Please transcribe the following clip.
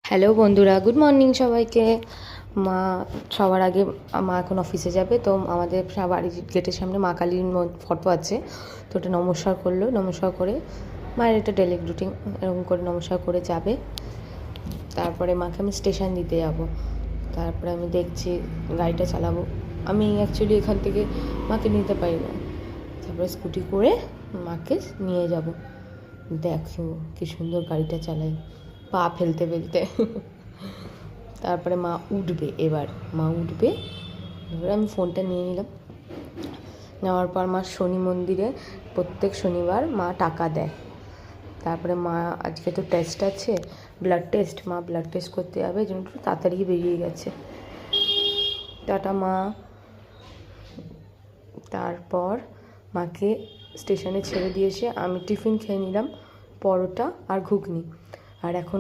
Hello বন্ধুরা, good morning সবাইকে। মা সবার আগে মা এখন অফিসে যাবে, তো আমাদের বাড়ির গেটের সামনে মা কালীর ফটো আছে, তো ওটা নমস্কার করলো। নমস্কার করে মায়ের একটা ডেলি রুটিন এরকম করে নমস্কার করে যাবে। তারপরে মাকে আমি স্টেশন দিতে যাব। তারপরে আমি দেখছি গাড়িটা চালাবো। আমি অ্যাকচুয়ালি এখান থেকে মাকে নিতে পারি না, তারপরে স্কুটি করে মাকে নিয়ে যাব। দেখো কি সুন্দর গাড়িটা চালাই, পা ফেলতে ফেলতে। তারপরে মা উঠবে, এবার আমি ফোনটা নিয়ে নিলাম। নেওয়ার পর মা শনি মন্দিরে প্রত্যেক শনিবার মা টাকা দেয়। তারপরে মা আজকে তো টেস্ট আছে, ব্লাড টেস্ট, মা ব্লাড টেস্ট করতে যাবে, এই জন্য একটু তাড়াতাড়ি বেরিয়ে গেছে। টাটা মা। তারপর মাকে স্টেশনে ছেড়ে দিয়ে এসে আমি টিফিন খেয়ে নিলাম, পরোটা আর ঘুগনি। আর এখন